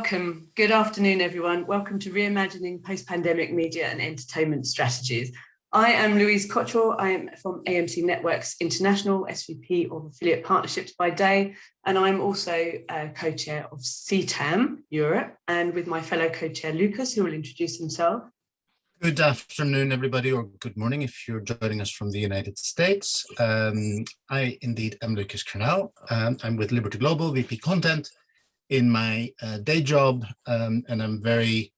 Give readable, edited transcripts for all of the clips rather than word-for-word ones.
Welcome. Good afternoon, everyone. Welcome to Reimagining Post-Pandemic Media and Entertainment Strategies. I am Louise Cottrell. I am from AMC Networks International, SVP of Affiliate Partnerships by day, and I'm also co-chair of CTAM Europe, and with my fellow co-chair Lucas, who will introduce himself. Good afternoon, everybody, or good morning if you're joining us from the United States. I indeed am Lucas Kernell. I'm with Liberty Global, VP Content in my day job, and I'm very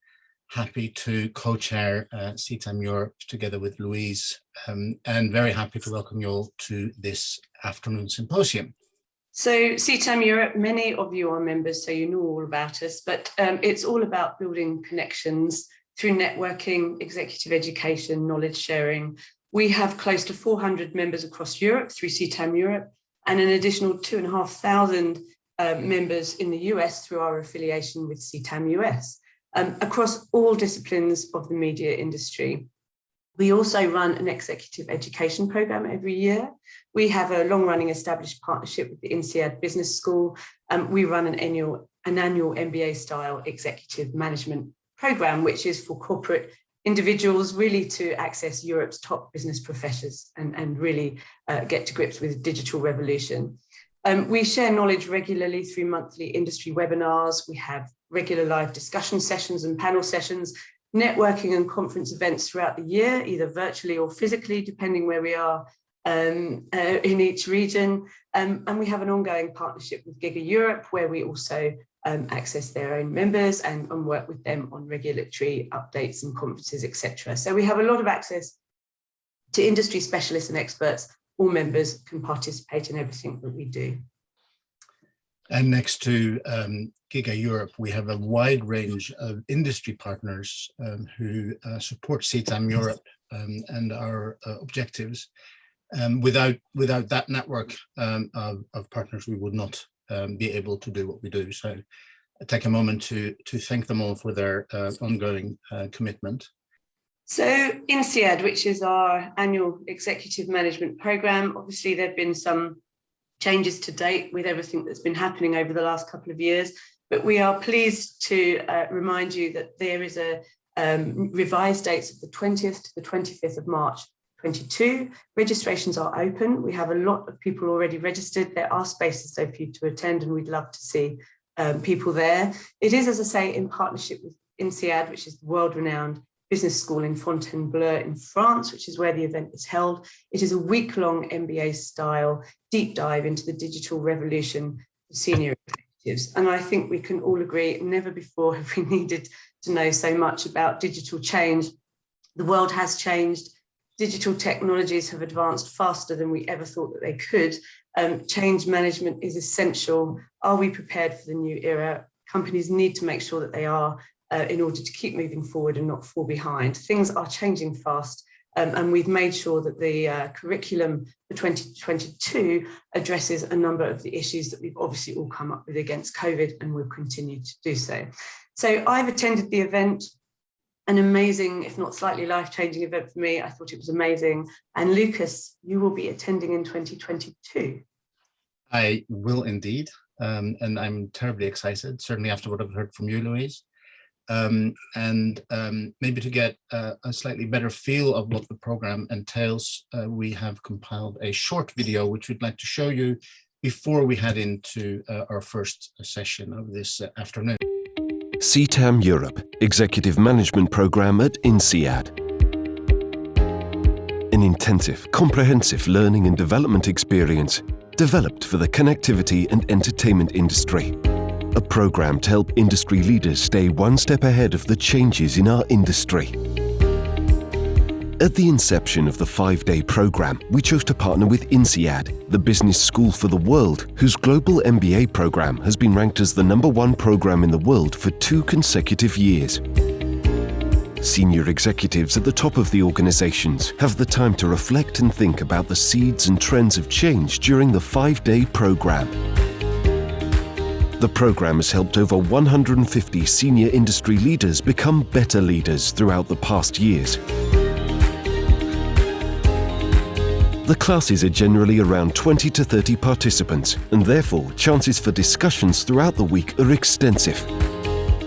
happy to co-chair CTAM Europe together with Louise, and very happy to welcome you all to this afternoon symposium. So CTAM Europe, many of you are members, so you know all about us, but it's all about building connections through networking, executive education, knowledge sharing. We have close to 400 members across Europe through CTAM Europe, and an additional 2,500 members in the US through our affiliation with CTAM US, across all disciplines of the media industry. We also run an executive education program every year. We have a long-running established partnership with the Insead Business School. We run an annual MBA-style executive management program, which is for corporate individuals really to access Europe's top business professors and really get to grips with digital revolution. We share knowledge regularly through monthly industry webinars. We have regular live discussion sessions and panel sessions, networking and conference events throughout the year, either virtually or physically, depending where we are in each region. And we have an ongoing partnership with Giga Europe, where we also access their own members and work with them on regulatory updates and conferences, etc. So we have a lot of access to industry specialists and experts. All members can participate in everything that we do. And next to Giga Europe, we have a wide range of industry partners who support CTAM Europe and our objectives. Without that network of partners, we would not be able to do what we do. So I take a moment to thank them all for their ongoing commitment. So Insead, which is our annual executive management program, obviously there have been some changes to date with everything that's been happening over the last couple of years, but we are pleased to remind you that there is a revised dates of the 20th to the 25th of March 22. Registrations are open. We have a lot of people already registered. There are spaces though for you to attend, and we'd love to see people there. It is, as I say, in partnership with Insead, which is the world-renowned business school in Fontainebleau in France, which is where the event is held. It is a week-long MBA-style deep dive into the digital revolution for senior executives. And I think we can all agree, never before have we needed to know so much about digital change. The world has changed. Digital technologies have advanced faster than we ever thought that they could. Change management is essential. Are we prepared for the new era? Companies need to make sure that they are, in order to keep moving forward and not fall behind. Things are changing fast, and we've made sure that the curriculum for 2022 addresses a number of the issues that we've obviously all come up with against COVID, and will continue to do so. So I've attended the event, an amazing, if not slightly life-changing event for me. I thought it was amazing. And Lucas, you will be attending in 2022. I will indeed, and I'm terribly excited, certainly after what I've heard from you, Louise. And maybe to get a slightly better feel of what the program entails, we have compiled a short video which we'd like to show you before we head into our first session of this afternoon. CTAM Europe Executive Management Program at Insead. An intensive, comprehensive learning and development experience developed for the connectivity and entertainment industry. A program to help industry leaders stay one step ahead of the changes in our industry. At the inception of the 5-day program, we chose to partner with Insead, the business school for the world, whose global MBA program has been ranked as the #1 program in the world for 2 consecutive years. Senior executives at the top of the organizations have the time to reflect and think about the seeds and trends of change during the 5-day program. The program has helped over 150 senior industry leaders become better leaders throughout the past years. The classes are generally around 20 to 30 participants, and therefore chances for discussions throughout the week are extensive.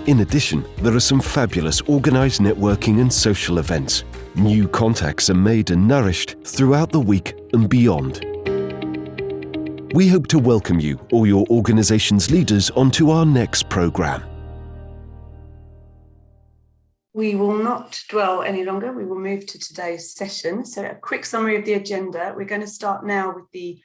In addition, there are some fabulous organised networking and social events. New contacts are made and nourished throughout the week and beyond. We hope to welcome you or your organisation's leaders onto our next programme. We will not dwell any longer. We will move to today's session. So a quick summary of the agenda. We're going to start now with the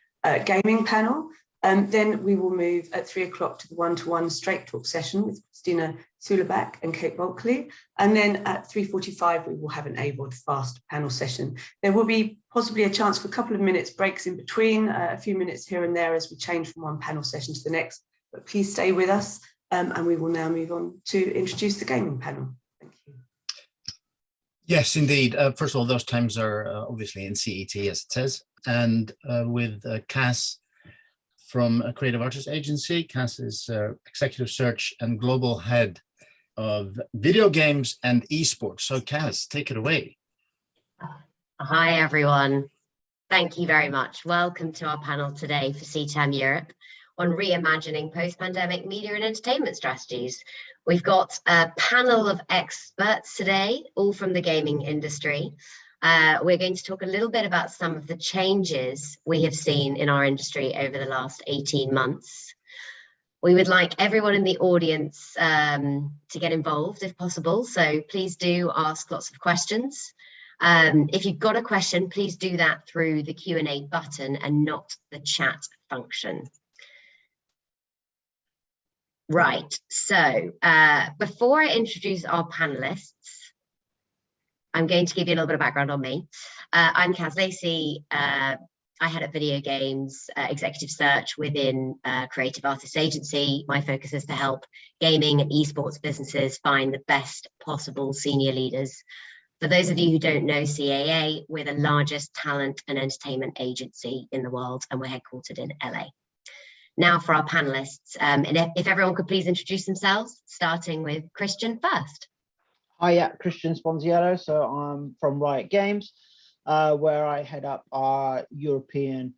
gaming panel. Then we will move at 3 o'clock to the one-to-one straight talk session with Christina Sulabak and Kate Bulkley. And then at 3:45, we will have an AWOD fast panel session. There will be possibly a chance for a couple of minutes breaks in between, a few minutes here and there as we change from one panel session to the next. But please stay with us and we will now move on to introduce the gaming panel. Thank you. Yes, indeed. First of all, those times are obviously in CET, as it says, and with Cass from a creative artist agency. Cass is executive search and global head of video games and esports. So Cass, take it away. Hi, everyone. Thank you very much. Welcome to our panel today for CTAM Europe on reimagining post-pandemic media and entertainment strategies. We've got a panel of experts today, all from the gaming industry. We're going to talk a little bit about some of the changes we have seen in our industry over the last 18 months. We would like everyone in the audience to get involved if possible, so please do ask lots of questions. If you've got a question, please do that through the Q&A button and not the chat function. Right, so before I introduce our panelists, I'm going to give you a little bit of background on me. I'm Kaz Lacey. I head up video games, executive search within a creative artist agency. My focus is to help gaming and esports businesses find the best possible senior leaders. For those of you who don't know CAA, we're the largest talent and entertainment agency in the world, and we're headquartered in LA. Now for our panelists, and if everyone could please introduce themselves, starting with Christian first. Hi, yeah, Christian Sponziello. So I'm from Riot Games, where I head up our European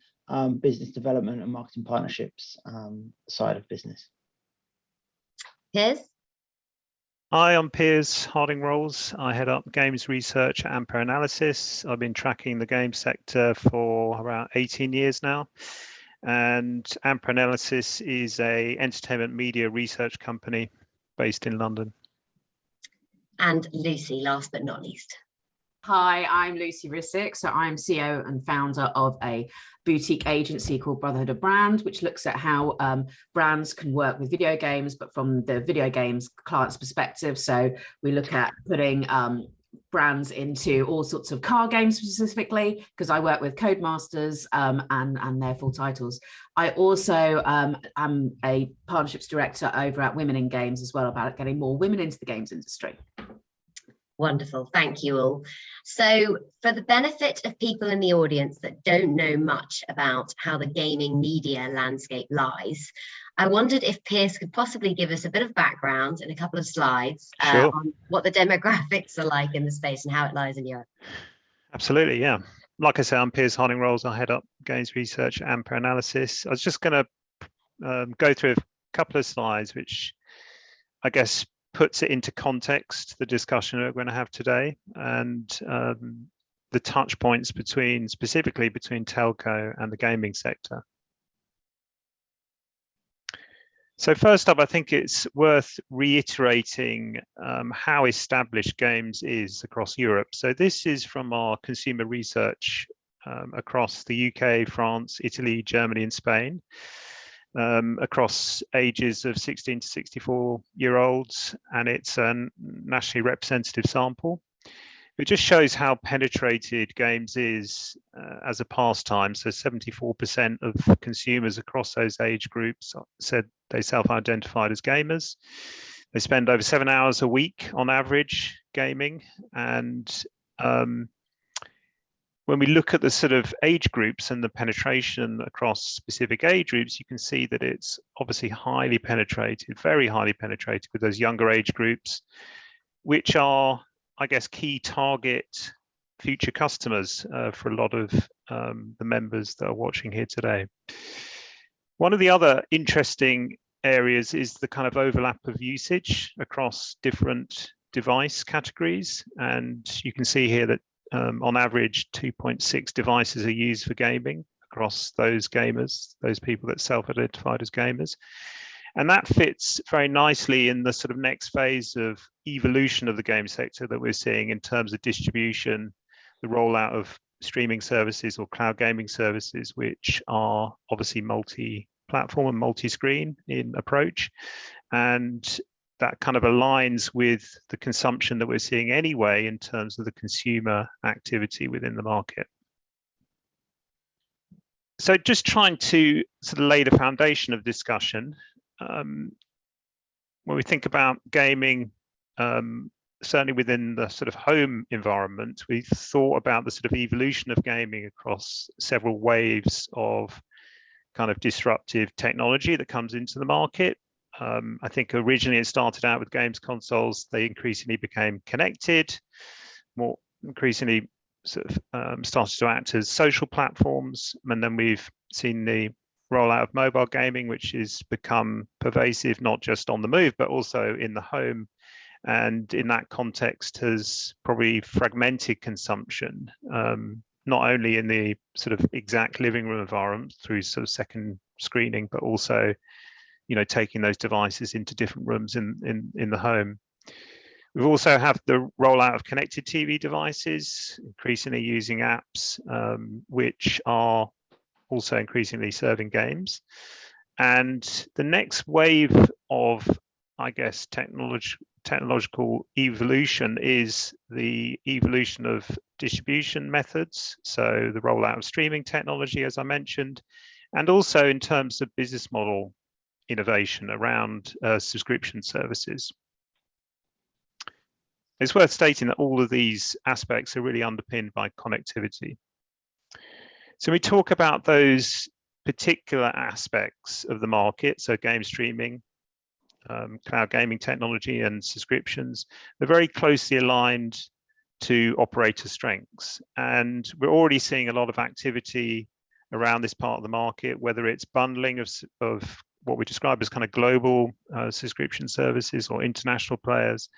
business development and marketing partnerships side of business. Piers? Hi, I'm Piers Harding-Rolls. I head up games research and Analysis. I've been tracking the game sector for around 18 years now. And Analysis is a entertainment media research company based in London. And Lucy, last but not least. Hi, I'm Lucy Rissick. So I'm CEO and founder of a boutique agency called Brotherhood of Brand, which looks at how brands can work with video games, but from the video games client's perspective. So we look at putting brands into all sorts of car games specifically, because I work with Codemasters and their full titles. I also am a partnerships director over at Women in Games as well, about getting more women into the games industry. Wonderful, thank you all. So for the benefit of people in the audience that don't know much about how the gaming media landscape lies, I wondered if Piers could possibly give us a bit of background in a couple of slides Sure. On what the demographics are like in the space and how it lies in Europe. Absolutely, yeah. Like I say, I'm Piers Harding-Rolls. I head up games research and Analysis. I was just going to go through a couple of slides, which I guess puts it into context, the discussion we're going to have today, and the touch points specifically between telco and the gaming sector. So first up, I think it's worth reiterating how established games is across Europe. So this is from our consumer research across the UK, France, Italy, Germany, and Spain, across ages of 16 to 64-year-olds, and it's a nationally representative sample. It just shows how penetrated games is as a pastime. So 74% of consumers across those age groups said they self-identified as gamers. They spend over 7 hours a week on average gaming. And when we look at the sort of age groups and the penetration across specific age groups, you can see that it's obviously highly penetrated, very highly penetrated with those younger age groups, which are, I guess, key target future customers for a lot of the members that are watching here today. One of the other interesting areas is the kind of overlap of usage across different device categories. And you can see here that on average, 2.6 devices are used for gaming across those gamers, those people that self-identified as gamers. And that fits very nicely in the sort of next phase of evolution of the game sector that we're seeing in terms of distribution, the rollout of streaming services or cloud gaming services, which are obviously multi-platform and multi-screen in approach. And that kind of aligns with the consumption that we're seeing anyway in terms of the consumer activity within the market. So just trying to sort of lay the foundation of discussion. When we think about gaming, certainly within the sort of home environment, we thought about the sort of evolution of gaming across several waves of kind of disruptive technology that comes into the market. I think originally it started out with games consoles. They increasingly became connected, more increasingly sort of started to act as social platforms. And then we've seen the rollout of mobile gaming, which has become pervasive, not just on the move, but also in the home. And in that context has probably fragmented consumption, not only in the sort of exact living room environment through sort of second screening, but also, you know, taking those devices into different rooms in the home. We've also have the rollout of connected TV devices, increasingly using apps, which are also increasingly serving games. And the next wave of, I guess, technological evolution is the evolution of distribution methods. So the rollout of streaming technology, as I mentioned, and also in terms of business model innovation around subscription services. It's worth stating that all of these aspects are really underpinned by connectivity. So we talk about those particular aspects of the market, so game streaming, cloud gaming technology and subscriptions. They're very closely aligned to operator strengths. And we're already seeing a lot of activity around this part of the market, whether it's bundling of what we describe as kind of global subscription services or international players,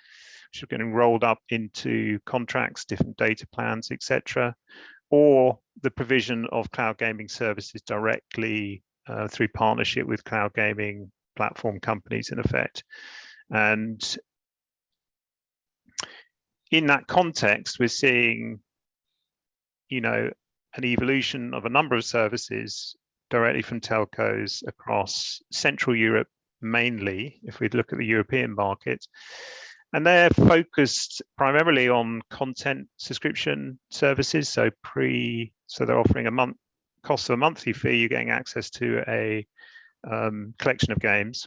which are getting rolled up into contracts, different data plans, etc., or the provision of cloud gaming services directly through partnership with cloud gaming platform companies in effect. And in that context, we're seeing, you know, an evolution of a number of services directly from telcos across Central Europe, mainly, if we look at the European market. And they're focused primarily on content subscription services. So they're offering a cost of a monthly fee, you're getting access to a collection of games.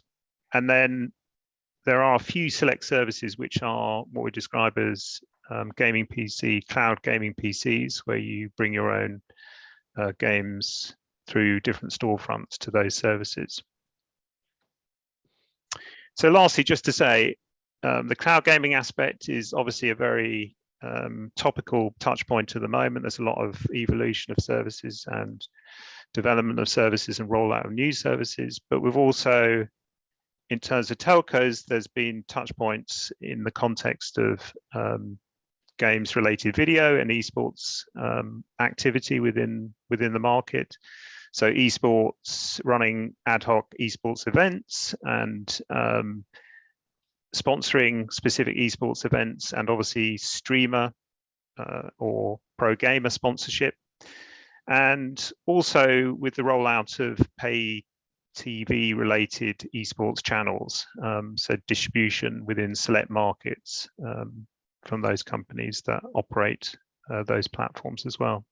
And then there are a few select services which are what we describe as gaming PC, cloud gaming PCs, where you bring your own games through different storefronts to those services. So lastly, just to say, the cloud gaming aspect is obviously a very topical touch point at the moment. There's a lot of evolution of services and development of services and rollout of new services. But we've also, in terms of telcos, there's been touch points in the context of games related video and esports activity within the market. So esports, running ad hoc esports events and sponsoring specific esports events, and obviously streamer or pro gamer sponsorship. And also with the rollout of pay TV related esports channels, so distribution within select markets from those companies that operate those platforms as well.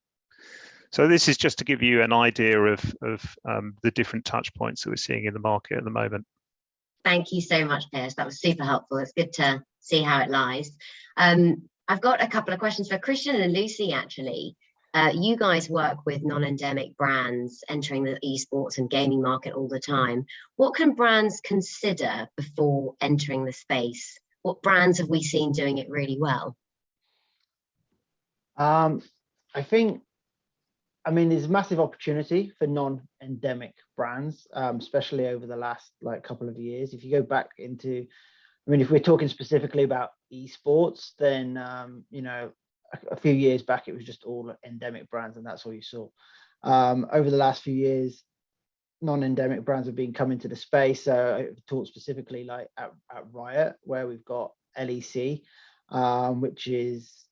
So this is just to give you an idea of the different touch points that we're seeing in the market at the moment. Thank you so much, Piers. That was super helpful. It's good to see how it lies. I've got a couple of questions for Christian and Lucy, actually. You guys work with non-endemic brands entering the esports and gaming market all the time. What can brands consider before entering the space? What brands have we seen doing it really well? I think I mean, there's massive opportunity for non-endemic brands, especially over the last couple of years. If you go back into, I mean, if we're talking specifically about esports, then a few years back it was just all endemic brands, and that's all you saw. Over the last few years, non-endemic brands have been coming to the space. So I talk specifically at Riot, where we've got LEC, which is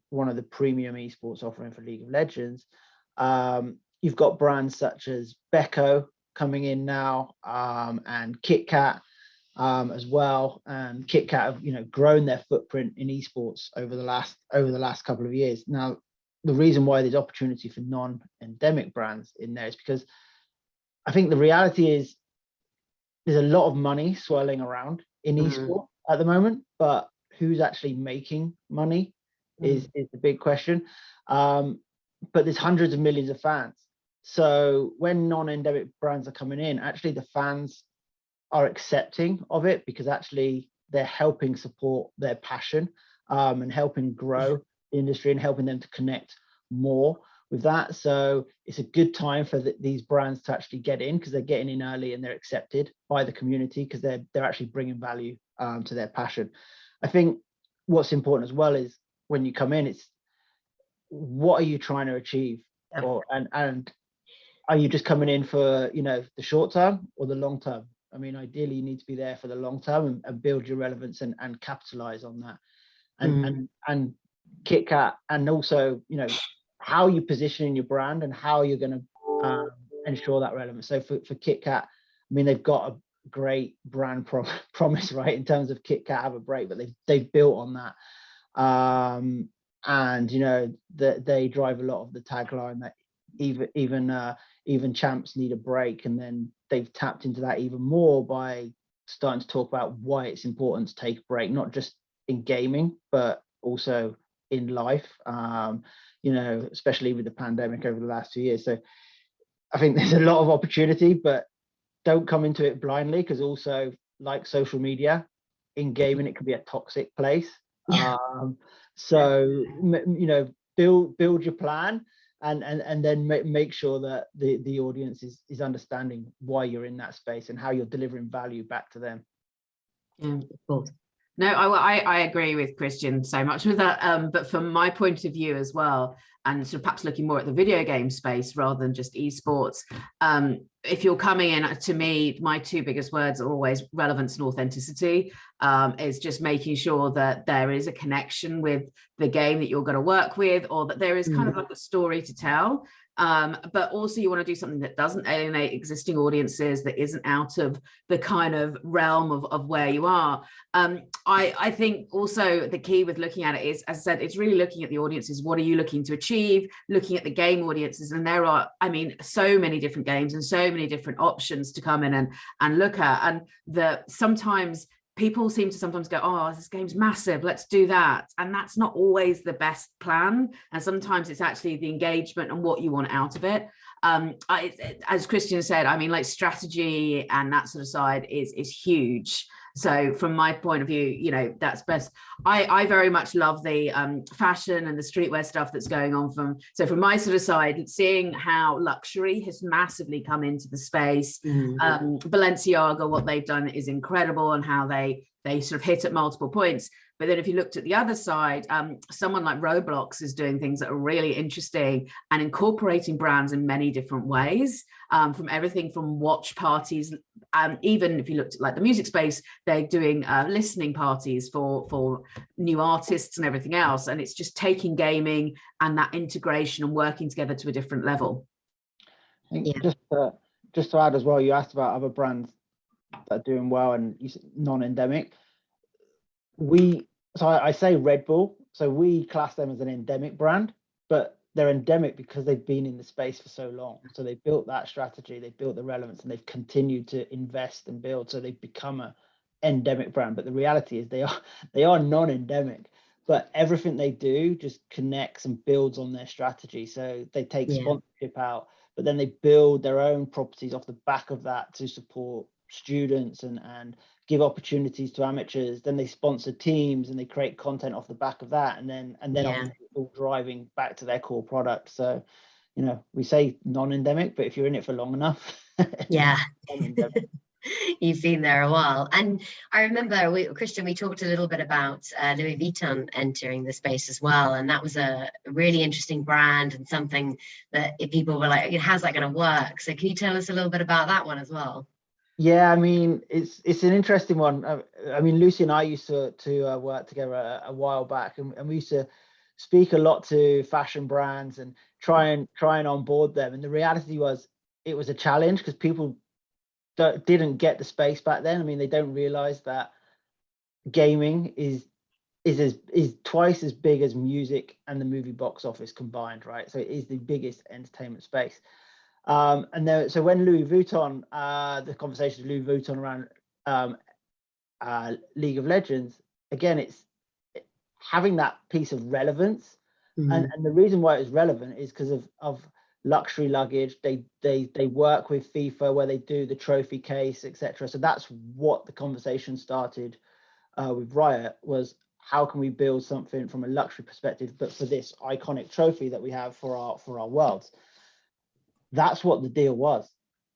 one of the premium esports offering for League of Legends. You've got brands such as Becco coming in now, and KitKat as well. And KitKat have grown their footprint in esports over the last couple of years. Now, the reason why there's opportunity for non-endemic brands in there is because I think the reality is there's a lot of money swirling around in esports at the moment, but who's actually making money is the big question. But there's hundreds of millions of fans. So when non-endemic brands are coming in, actually the fans are accepting of it, because actually they're helping support their passion, and helping grow the industry and helping them to connect more with that. So it's a good time for these brands to actually get in, because they're getting in early and they're accepted by the community, because they're actually bringing value to their passion. I think what's important as well is when you come in, it's what are you trying to achieve, and are you just coming in for the short term or the long term? I mean, ideally you need to be there for the long term and build your relevance and capitalize on that. And KitKat, and also how you positioning your brand and how you're going to ensure that relevance. So for KitKat, I mean, they've got a great brand promise, right, in terms of KitKat have a break, but they've built on that. And they drive a lot of the tagline that even champs need a break, and then they've tapped into that even more by starting to talk about why it's important to take a break, not just in gaming but also in life, especially with the pandemic over the last 2 years. So I think there's a lot of opportunity, but don't come into it blindly, because also, like social media, in gaming it can be a toxic place. So build your plan, and then make sure that the audience is understanding why you're in that space and how you're delivering value back to them. Yeah, of course. No, I agree with Christian so much with that. But from my point of view as well, and sort of perhaps looking more at the video game space rather than just esports, if you're coming in, to me, my two biggest words are always relevance and authenticity. Is just making sure that there is a connection with the game that you're going to work with, or that there is kind of like a story to tell. But also you want to do something that doesn't alienate existing audiences, that isn't out of the kind of realm of where you are. I think also the key with looking at it is, as I said, it's really looking at the audiences. What are you looking to achieve? Looking at the game audiences, and there are, I mean, so many different games and so many different options to come in and look at, and sometimes people seem to sometimes go, oh, this game's massive, let's do that. And that's not always the best plan. And sometimes it's actually the engagement and what you want out of it. As Christian said, I mean, like strategy and that sort of side is huge. So from my point of view, that's best. I very much love the fashion and the streetwear stuff that's going on from my sort of side, seeing how luxury has massively come into the space. Balenciaga, what they've done is incredible, and how they sort of hit at multiple points. But then if you looked at the other side, someone like Roblox is doing things that are really interesting and incorporating brands in many different ways, from everything from watch parties, and even if you looked at like the music space, they're doing listening parties for new artists and everything else. And it's just taking gaming and that integration and working together to a different level. I think just to add as well, you asked about other brands that are doing well and non-endemic. I say Red Bull, so we class them as an endemic brand, but they're endemic because they've been in the space for so long. So they built that strategy, they built the relevance, and they've continued to invest and build. So they've become a endemic brand. But the reality is they are non-endemic, but everything they do just connects and builds on their strategy. So they take sponsorship out, but then they build their own properties off the back of that to support students and give opportunities to amateurs. Then they sponsor teams and they create content off the back of that, and then obviously it's all driving back to their core product. So you know, we say non-endemic, but if you're in it for long enough, Yeah. non-endemic. You've been there a while. And I remember, Christian, we talked a little bit about Louis Vuitton entering the space as well. And that was a really interesting brand and something that people were like, how's that going to work? So can you tell us a little bit about that one as well? Yeah, I mean, it's an interesting one. I mean, Lucy and I used to work together a while back, and we used to speak a lot to fashion brands and try and onboard them. And the reality was, it was a challenge because people didn't get the space back then. I mean, they don't realize that gaming is twice as big as music and the movie box office combined, right? So it is the biggest entertainment space. So when Louis Vuitton, the conversation of Louis Vuitton around League of Legends, again, it's having that piece of relevance. And the reason why it's relevant is because of luxury luggage. They work with FIFA where they do the trophy case, etc. So that's what the conversation started with Riot, was how can we build something from a luxury perspective, but for this iconic trophy that we have for our worlds. That's what the deal was.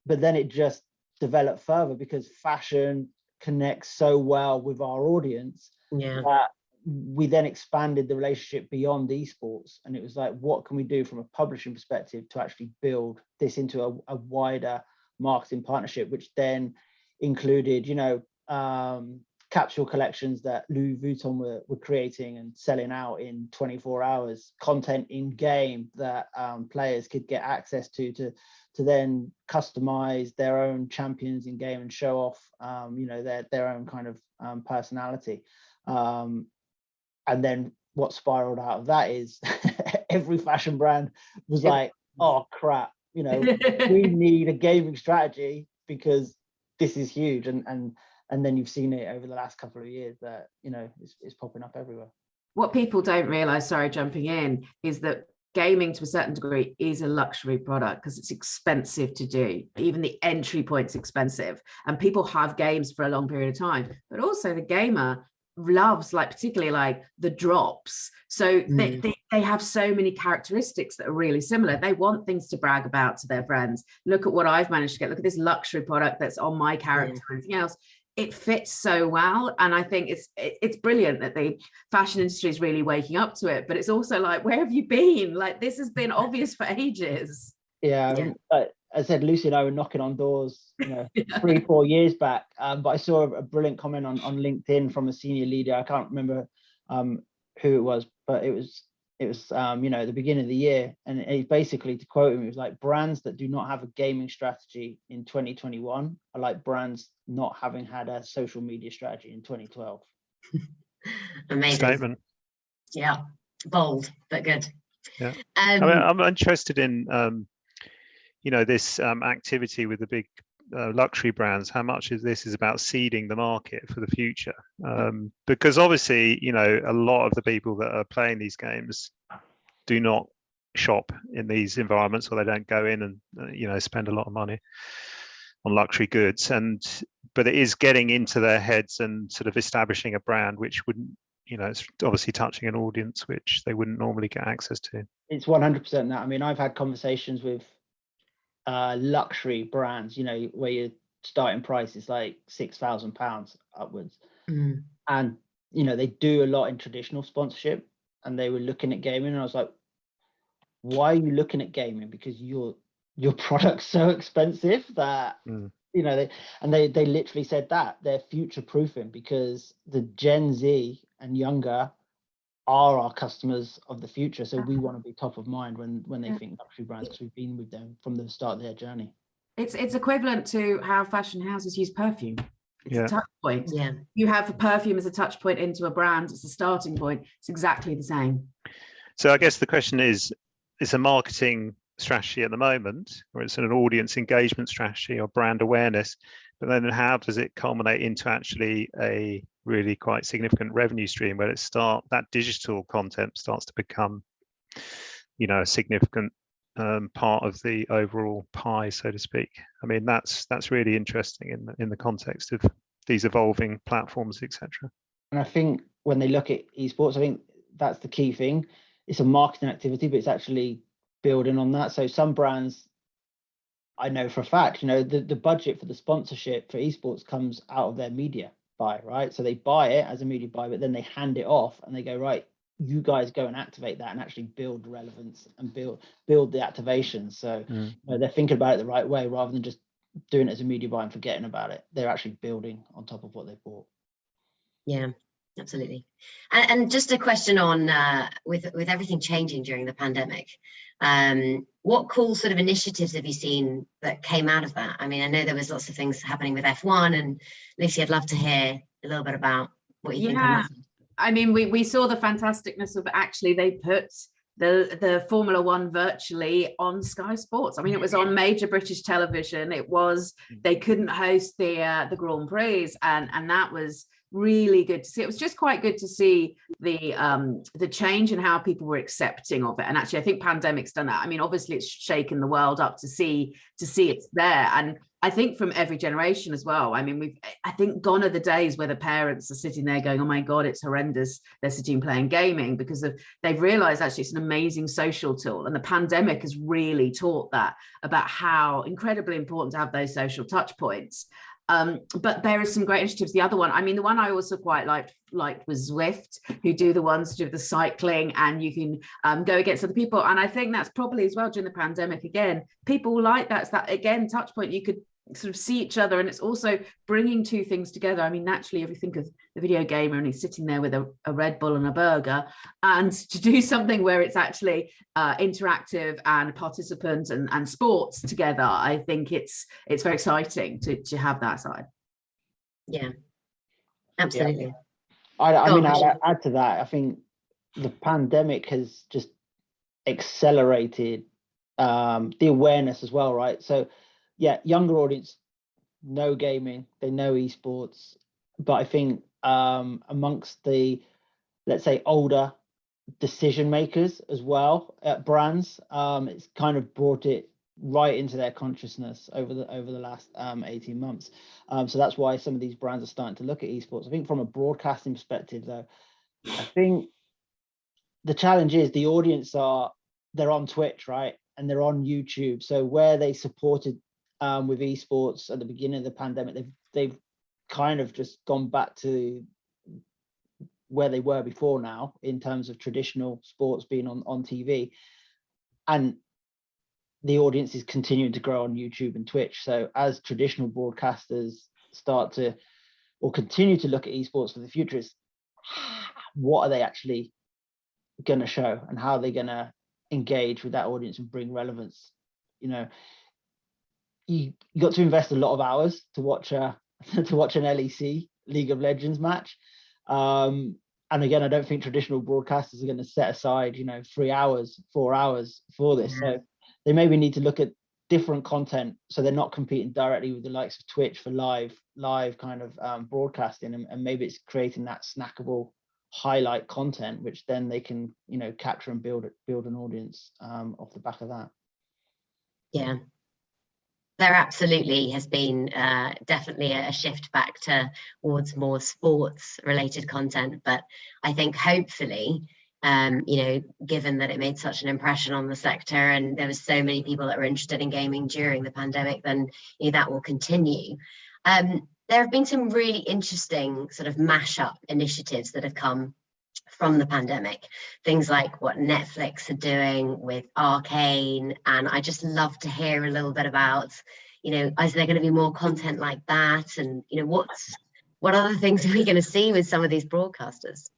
But then it just developed further because fashion connects so well with our audience that we then expanded the relationship beyond esports. And it was like, what can we do from a publishing perspective to actually build this into a wider marketing partnership, which then included, you know, capsule collections that Louis Vuitton were creating and selling out in 24 hours, content in game that players could get access to then customize their own champions in game and show off, you know, their own kind of personality. And then what spiraled out of that is every fashion brand was like, oh crap, you know, we need a gaming strategy because this is huge. And then you've seen it over the last couple of years that, you know, it's popping up everywhere. What people don't realize, sorry, jumping in, is that gaming to a certain degree is a luxury product because it's expensive to do. Even the entry point's expensive, and people have games for a long period of time, but also the gamer loves, like, particularly like the drops. So they have so many characteristics that are really similar. They want things to brag about to their friends. Look at what I've managed to get. Look at this luxury product that's on my character and everything else. It fits so well. And I think it's brilliant that the fashion industry is really waking up to it, but it's also like, where have you been? Like, this has been obvious for ages. Yeah. I said, Lucy and I were knocking on doors, you know, 3-4 years back. But I saw a brilliant comment on LinkedIn from a senior leader. I can't remember who it was, but it was you know, at the beginning of the year. And it basically, to quote him, it was like, brands that do not have a gaming strategy in 2021 are like brands not having had a social media strategy in 2012. Amazing statement. Yeah, bold but good. Yeah. I mean, I'm interested in you know, this activity with the big luxury brands. How much of this is about seeding the market for the future? Because obviously, you know, a lot of the people that are playing these games do not shop in these environments, or they don't go in and you know, spend a lot of money on luxury goods. But it is getting into their heads and sort of establishing a brand which wouldn't, you know, it's obviously touching an audience which they wouldn't normally get access to. It's 100% that. I mean, I've had conversations with luxury brands, you know, where your starting price is like £6,000 upwards. And, you know, they do a lot in traditional sponsorship, and they were looking at gaming, and I was like, why are you looking at gaming? Because your product's so expensive that, you know, they literally said that they're future proofing, because the Gen Z and younger are our customers of the future. So we want to be top of mind when they think luxury brands, because we've been with them from the start of their journey. It's equivalent to how fashion houses use perfume. It's a touch point. Yeah. You have a perfume as a touch point into a brand. It's a starting point. It's exactly the same. So I guess the question is, it's a marketing strategy at the moment, or it's an audience engagement strategy or brand awareness, but then how does it culminate into actually a really quite significant revenue stream where that digital content starts to become, you know, a significant part of the overall pie, so to speak? I mean, that's really interesting in the context of these evolving platforms, etc. And I think when they look at esports, I think that's the key thing. It's a marketing activity, but it's actually building on that. So some brands, I know for a fact, you know, the budget for the sponsorship for esports comes out of their media buy, right? So they buy it as a media buy, but then they hand it off and they go, right, you guys go and activate that and actually build relevance and build the activation. So you know, they're thinking about it the right way rather than just doing it as a media buy and forgetting about it. They're actually building on top of what they bought. Yeah, absolutely. And just a question on with everything changing during the pandemic, what cool sort of initiatives have you seen that came out of that? I mean, I know there was lots of things happening with F1, and Lucy, I'd love to hear a little bit about what you think on that. I mean, we saw the fantasticness of actually they put the Formula One virtually on Sky Sports. I mean, it was on major British television. It was, they couldn't host the Grand Prix, and that was really good to see. It was just quite good to see the change in how people were accepting of it. And actually, I think pandemic's done that. I mean, obviously it's shaken the world up to see it's there. And I think from every generation as well. I mean, I think gone are the days where the parents are sitting there going, oh my God, it's horrendous. They're sitting playing gaming, because they've realized actually it's an amazing social tool. And the pandemic has really taught that, about how incredibly important to have those social touch points. But there are some great initiatives. The other one, I mean, the one I also quite liked was Zwift, who do the ones to do the cycling, and you can go against other people. And I think that's probably as well during the pandemic, again, people like that again touch point. You could sort of see each other, and it's also bringing two things together. I mean, naturally, if you think of the video gamer and he's sitting there with a Red Bull and a burger, and to do something where it's actually interactive and participants and sports together, I think it's very exciting to have that side. Yeah, absolutely. Yeah. I mean, I'd add to that. I think the pandemic has just accelerated the awareness as well, right? So yeah, younger audience know gaming, they know esports, but I think amongst the, let's say, older decision makers as well at brands, it's kind of brought it right into their consciousness over the last 18 months. So that's why some of these brands are starting to look at esports. I think from a broadcasting perspective, though, I think the challenge is the audience they're on Twitch, right? And they're on YouTube. So where they supported with esports at the beginning of the pandemic, they've kind of just gone back to where they were before now in terms of traditional sports being on TV, and the audience is continuing to grow on YouTube and Twitch. So as traditional broadcasters start to or continue to look at esports for the future, is what are they actually going to show, and how are they going to engage with that audience and bring relevance? You know, you got to invest a lot of hours to watch an LEC, League of Legends match. And again, I don't think traditional broadcasters are going to set aside, 3 hours, 4 hours for this. So they maybe need to look at different content, so they're not competing directly with the likes of Twitch for live kind of broadcasting, and maybe it's creating that snackable highlight content, which then they can, capture and build an audience off the back of that. Yeah. There absolutely has been definitely a shift back towards more sports related content, but I think hopefully, given that it made such an impression on the sector and there was so many people that were interested in gaming during the pandemic, then that will continue. There have been some really interesting sort of mashup initiatives that have come from the pandemic, things like what Netflix are doing with Arcane, and I just love to hear a little bit about, is there going to be more content like that, and what other things are we going to see with some of these broadcasters?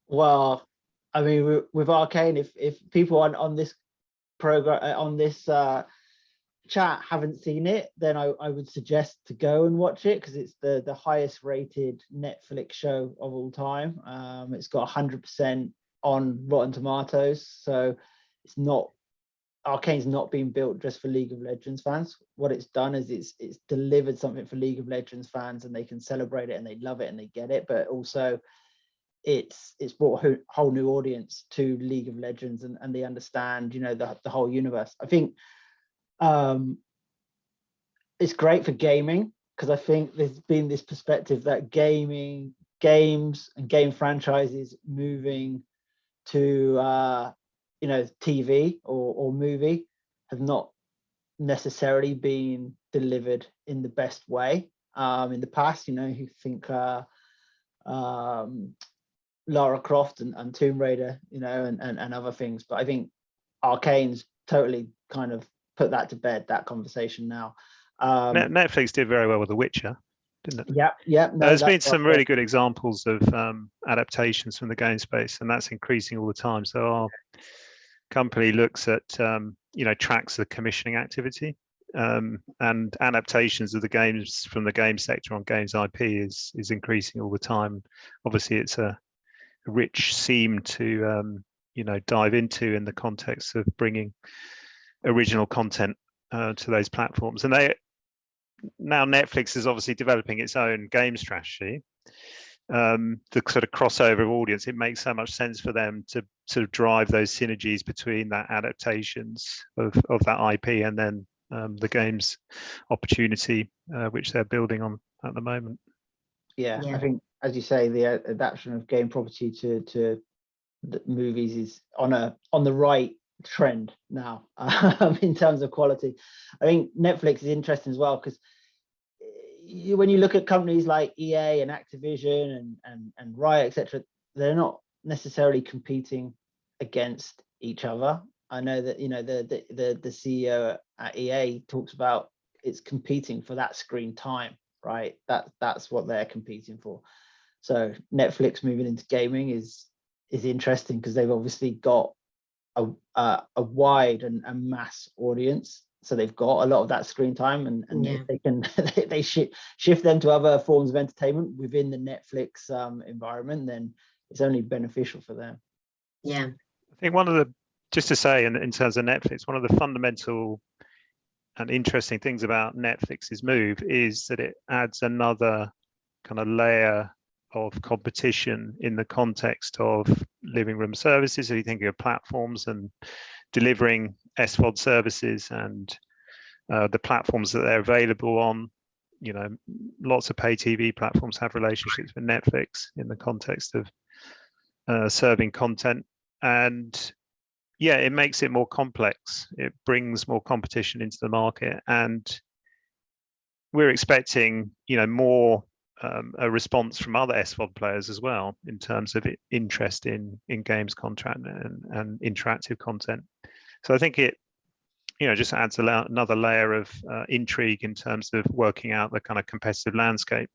Well, I mean, with Arcane, if people on this program, on this chat haven't seen it, then I would suggest to go and watch it, because it's the highest rated Netflix show of all time. It's got 100% on Rotten Tomatoes, so Arcane's not being built just for League of Legends fans. What it's done is it's delivered something for League of Legends fans, and they can celebrate it and they love it and they get it, but also it's brought a whole new audience to League of Legends, and they understand the whole universe. I think it's great for gaming, because I think there's been this perspective that games and game franchises moving to TV or movie have not necessarily been delivered in the best way in the past. You think Lara Croft and Tomb Raider, and other things. But I think Arcane's totally kind of put that to bed, that conversation now. Netflix did very well with The Witcher, didn't it? Yeah. No, there's been some really good examples of adaptations from the game space, and that's increasing all the time. So our company looks at tracks the commissioning activity, and adaptations of the games from the game sector on games IP is increasing all the time. Obviously, it's a rich seam to dive into in the context of bringing original content to those platforms. And now Netflix is obviously developing its own game strategy. The sort of crossover audience, it makes so much sense for them to sort of drive those synergies between that adaptations of that IP and then the games opportunity which they're building on at the moment. Yeah, I think, as you say, the adaptation of game property to the movies is on the right trend now in terms of quality. I think Netflix is interesting as well, because when you look at companies like EA and Activision and Riot, etc., they're not necessarily competing against each other. I know that the CEO at EA talks about it's competing for that screen time, right? That's what they're competing for. So Netflix moving into gaming is interesting, because they've obviously got a wide and mass audience. So they've got a lot of that screen time, and if they can they shift them to other forms of entertainment within the Netflix environment, then it's only beneficial for them. Yeah, I think just to say in terms of Netflix, one of the fundamental and interesting things about Netflix's move is that it adds another kind of layer of competition in the context of living room services. So you think of platforms and delivering SVOD services and the platforms that they're available on. Lots of pay TV platforms have relationships with Netflix in the context of serving content, and it makes it more complex. It brings more competition into the market, and we're expecting more a response from other SVOD players as well in terms of interest in games contract and interactive content. So I think it just adds another layer of intrigue in terms of working out the kind of competitive landscape.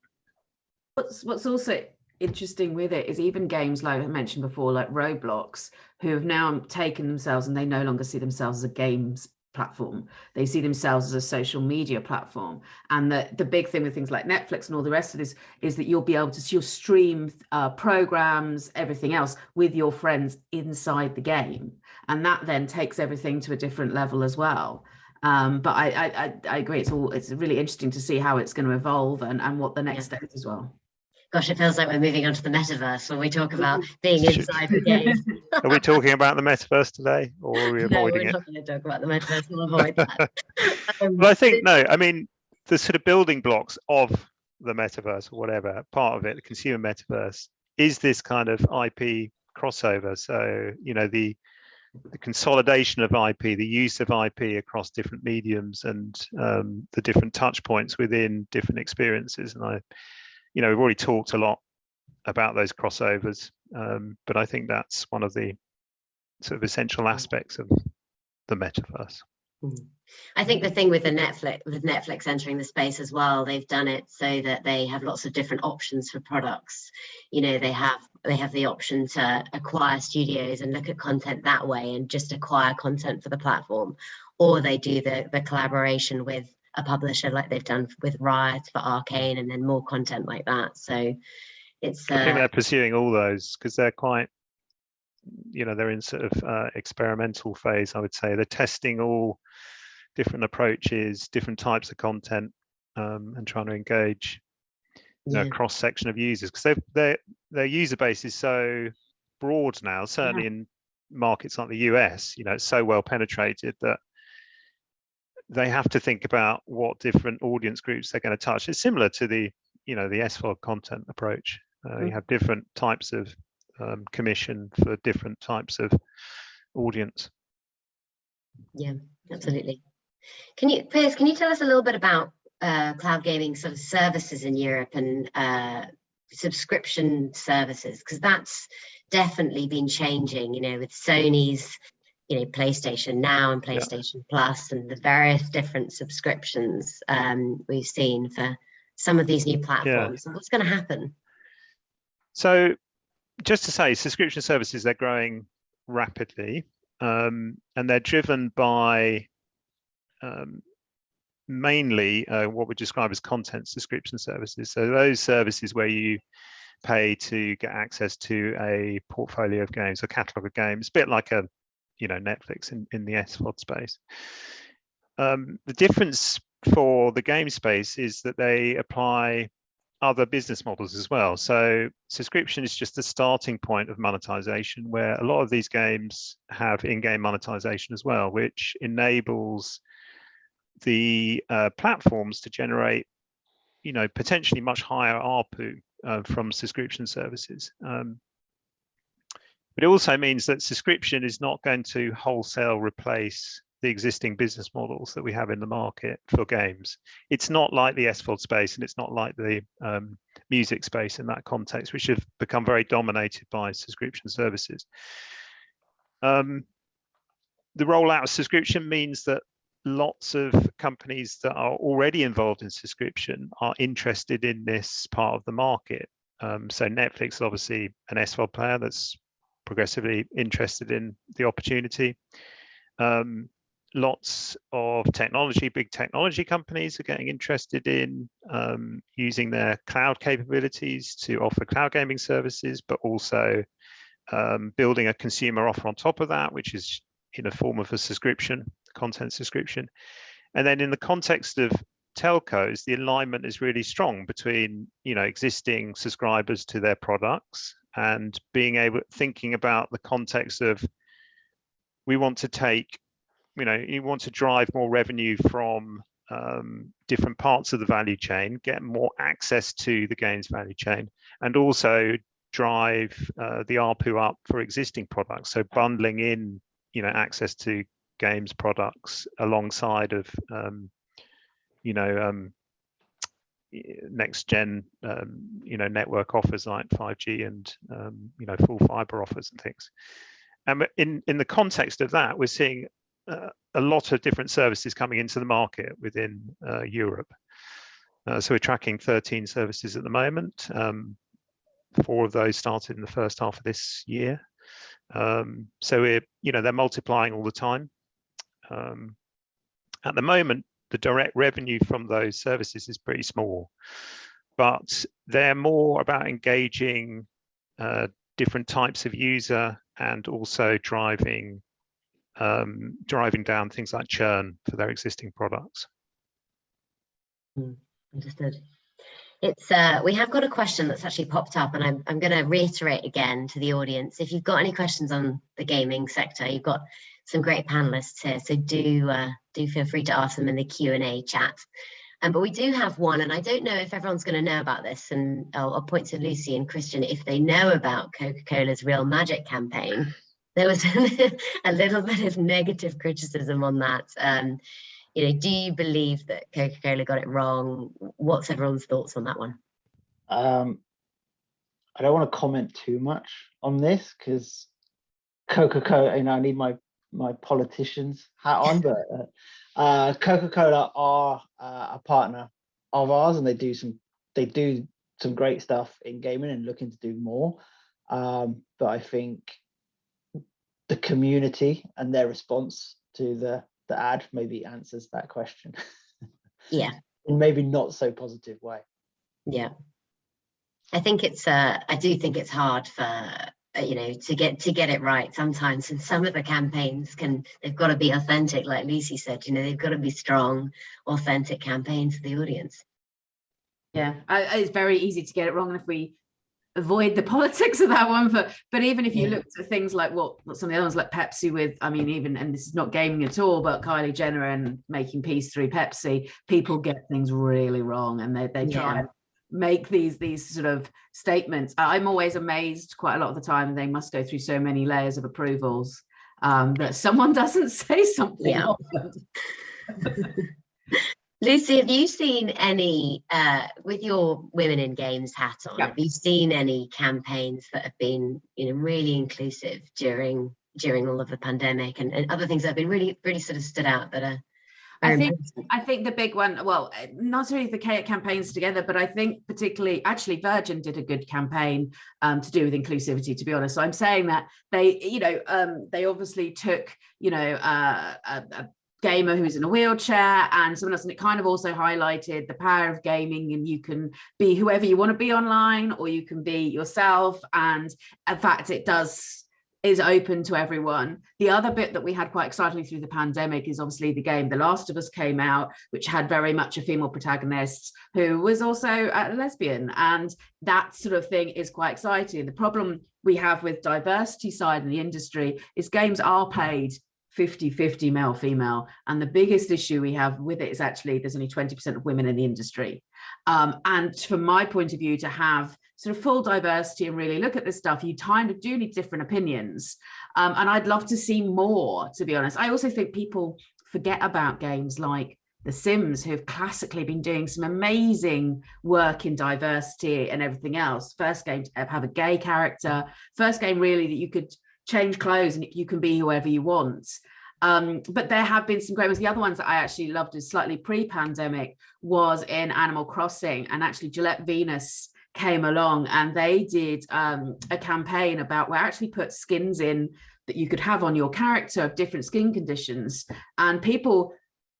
What's also interesting with it is even games like I mentioned before, like Roblox, who have now taken themselves, and they no longer see themselves as a games platform. They see themselves as a social media platform. And the big thing with things like Netflix and all the rest of this is that you'll be able to stream programs, everything else with your friends inside the game. And that then takes everything to a different level as well. But I agree, it's really interesting to see how it's going to evolve and what the next step is as well. Gosh, it feels like we're moving on to the metaverse when we talk about being inside the game. Are we talking about the metaverse today, or are we avoiding it? No, we're not going to talk about the metaverse. We'll avoid that. Well, I think, the sort of building blocks of the metaverse or whatever, part of it, the consumer metaverse, is this kind of IP crossover. So, the consolidation of IP, the use of IP across different mediums and the different touch points within different experiences. And we've already talked a lot about those crossovers, but I think that's one of the sort of essential aspects of the metaverse. I think the thing with Netflix entering the space as well, they've done it so that they have lots of different options for products. They have the option to acquire studios and look at content that way and just acquire content for the platform, or they do the collaboration with a publisher like they've done with Riot for Arcane, and then more content like that. So it's I think they're pursuing all those because they're quite, they're in sort of experimental phase, I would say. They're testing all different approaches, different types of content, and trying to engage a cross section of users, because their user base is so broad now, certainly in markets like the US. It's so well penetrated that they have to think about what different audience groups they're going to touch. It's similar to the SVOD content approach. You have different types of commission for different types of audience. Yeah, absolutely. Piers, can you tell us a little bit about cloud gaming sort of services in Europe and subscription services? Because that's definitely been changing, with Sony's, PlayStation Now and PlayStation Plus and the various different subscriptions we've seen for some of these new platforms. And what's going to happen? So just to say, subscription services, they're growing rapidly, and they're driven by mainly what we describe as content subscription services. So those services where you pay to get access to a portfolio of games, a catalog of games, a bit like a Netflix in the SVOD space. The difference for the game space is that they apply other business models as well. So subscription is just the starting point of monetization, where a lot of these games have in-game monetization as well, which enables the platforms to generate, potentially much higher ARPU from subscription services. But it also means that subscription is not going to wholesale replace the existing business models that we have in the market for games. It's not like the SVOD space, and it's not like the music space in that context, which have become very dominated by subscription services. The rollout of subscription means that lots of companies that are already involved in subscription are interested in this part of the market. So Netflix is obviously an SVOD player that's progressively interested in the opportunity. Lots of big technology companies are getting interested in using their cloud capabilities to offer cloud gaming services, but also building a consumer offer on top of that, which is in a form of a subscription, content subscription. And then in the context of telcos, the alignment is really strong between existing subscribers to their products and thinking about the context of, we want to take, you want to drive more revenue from different parts of the value chain, get more access to the games value chain, and also drive the ARPU up for existing products. So bundling in, access to games products alongside of, next gen, network offers like 5G and, full fiber offers and things. And in the context of that, we're seeing a lot of different services coming into the market within Europe. So we're tracking 13 services at the moment. 4 of those started in the first half of this year. So they're multiplying all the time. At the moment, the direct revenue from those services is pretty small, but they're more about engaging different types of user and also driving down things like churn for their existing products. Understood. It's we have got a question that's actually popped up, and I'm going to reiterate again to the audience. If you've got any questions on the gaming sector, you've got some great panelists here, so do feel free to ask them in the Q&A chat. But we do have one, and I don't know if everyone's going to know about this, and I'll point to Lucy and Christian if they know about Coca-Cola's Real Magic campaign. There was a little bit of negative criticism on that. Do you believe that Coca-Cola got it wrong? What's everyone's thoughts on that one? I don't want to comment too much on this because Coca-Cola, I need my politician's hat on, but Coca-Cola are a partner of ours, and they do some great stuff in gaming and looking to do more. But I think the community and their response to the ad maybe answers that question. Yeah. In maybe not so positive way. Yeah. I think I do think it's hard for to get it right sometimes, and some of the campaigns they've got to be authentic, like Lucy said. They've got to be strong, authentic campaigns for the audience. Yeah, it's very easy to get it wrong if we avoid the politics of that one. But even if you look at things like what some of the other ones like Pepsi with, and this is not gaming at all, but Kylie Jenner and making peace through Pepsi, people get things really wrong, and they try and make these sort of statements. I'm always amazed quite a lot of the time they must go through so many layers of approvals that someone doesn't say something. Yeah. Lucy, have you seen any, with your Women in Games hat on, have you seen any campaigns that have been, really inclusive during all of the pandemic, and other things that have been really sort of stood out that are I think the big one, well, not only the campaigns together, but I think particularly, actually, Virgin did a good campaign to do with inclusivity, to be honest. So I'm saying that they obviously took, a gamer who's in a wheelchair and someone else, and it kind of also highlighted the power of gaming, and you can be whoever you want to be online, or you can be yourself, and in fact it is open to everyone. The other bit that we had quite excitedly through the pandemic is obviously the game The Last of Us came out, which had very much a female protagonist who was also a lesbian, and that sort of thing is quite exciting. The problem we have with diversity side in the industry is games are paid 50-50 male female, and the biggest issue we have with it is actually there's only 20% of women in the industry, and from my point of view, to have sort of full diversity and really look at this stuff, you kind of do need different opinions, and I'd love to see more, to be honest. I also think people forget about games like The Sims, who've classically been doing some amazing work in diversity and everything else. First game to have a gay character, first game really that you could change clothes and you can be whoever you want. But there have been some great ones. The other ones that I actually loved is slightly pre-pandemic was in Animal Crossing, and actually Gillette Venus came along and they did a campaign about where actually put skins in that you could have on your character of different skin conditions, and people,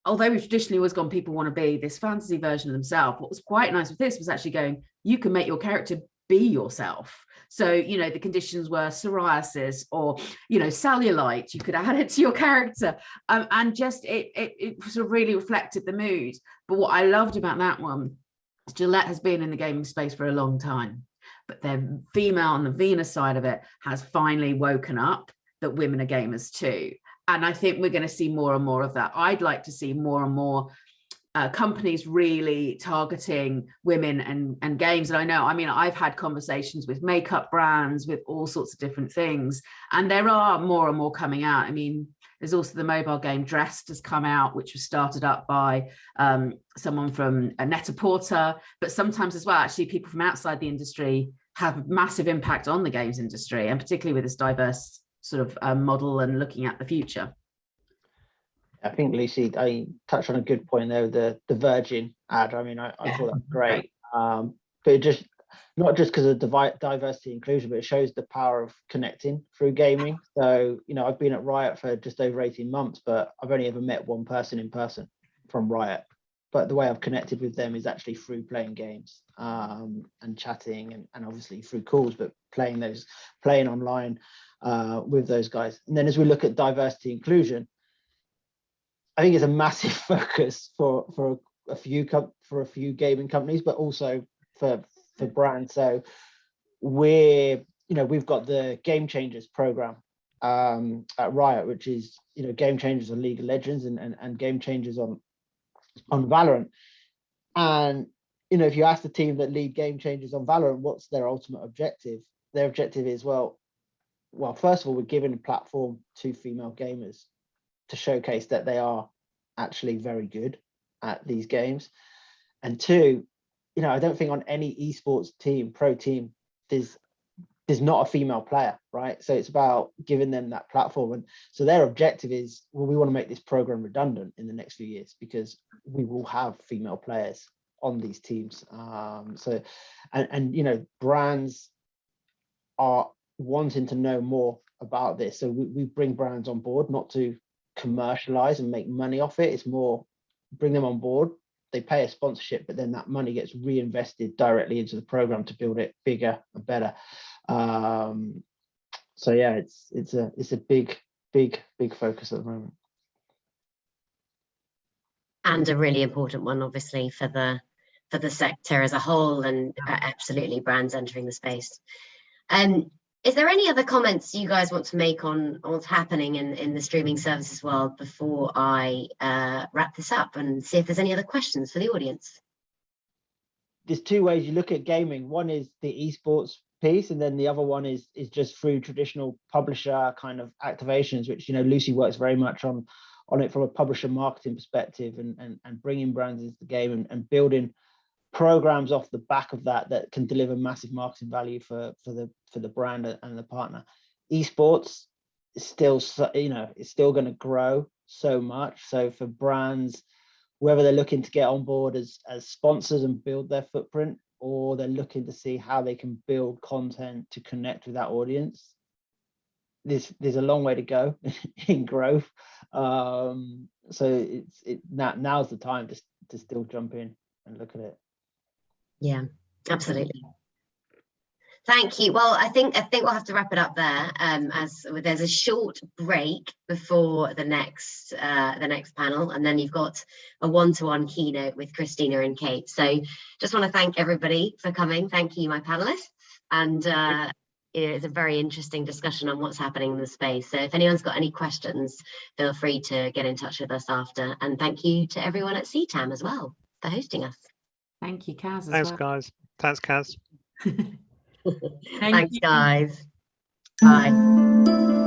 although we've traditionally always gone people want to be this fantasy version of themselves, what was quite nice with this was actually going, you can make your character be yourself. So, the conditions were psoriasis or, cellulite, you could add it to your character. And just it sort of really reflected the mood. But what I loved about that one, Gillette has been in the gaming space for a long time, but their female on the Venus side of it has finally woken up that women are gamers too. And I think we're going to see more and more of that. I'd like to see more and more companies really targeting women and games. And I've had conversations with makeup brands, with all sorts of different things, and there are more and more coming out. There's also the mobile game Dressed has come out, which was started up by someone from Net-a-Porter, but sometimes as well, actually people from outside the industry have a massive impact on the games industry, and particularly with this diverse sort of model and looking at the future. I think, Lucy, I touched on a good point there, the Virgin ad. I thought that great. But it just, not just because of diversity inclusion, but it shows the power of connecting through gaming. So, I've been at Riot for just over 18 months, but I've only ever met one person in person from Riot. But the way I've connected with them is actually through playing games and chatting and obviously through calls, but playing online with those guys. And then as we look at diversity inclusion, I think it's a massive focus for a few gaming companies, but also for brands. So we've got the Game Changers program at Riot, which is Game Changers on League of Legends and Game Changers on Valorant. And if you ask the team that lead Game Changers on Valorant, what's their ultimate objective? Their objective is well, first of all, we're giving a platform to female gamers to showcase that they are actually very good at these games. And two, I don't think on any esports team, pro team, there's not a female player, right? So it's about giving them that platform. And so their objective is, well, we want to make this program redundant in the next few years because we will have female players on these teams. Brands are wanting to know more about this. So we bring brands on board, not to commercialize and make money off it. It's more bring them on board, they pay a sponsorship, but then that money gets reinvested directly into the program to build it bigger and better. So yeah, it's a big focus at the moment, and a really important one, obviously, for the sector as a whole, and absolutely brands entering the space. Is there any other comments you guys want to make on what's happening in the streaming services world before I wrap this up and see if there's any other questions for the audience? There's two ways you look at gaming. One is the esports piece, and then the other one is just through traditional publisher kind of activations, which, you know, Lucy works very much on it from a publisher marketing perspective, and bringing brands into the game, and building programs off the back of that can deliver massive marketing value for the brand and the partner. Esports is still, you know, it's still going to grow so much. So for brands, whether they're looking to get on board as sponsors and build their footprint, or they're looking to see how they can build content to connect with that audience, there's a long way to go in growth. So now's the time to still jump in and look at it. Yeah, absolutely. Thank you. Well, I think we'll have to wrap it up there, as there's a short break before the next panel, and then you've got a one-to-one keynote with Christina and Kate. So just want to thank everybody for coming. Thank you, my panelists, and it's a very interesting discussion on what's happening in the space. So if anyone's got any questions, feel free to get in touch with us after. And thank you to everyone at CTAM as well for hosting us. Thank you, Kaz. Thanks, guys. Thanks, Kaz. Thanks, guys. Bye.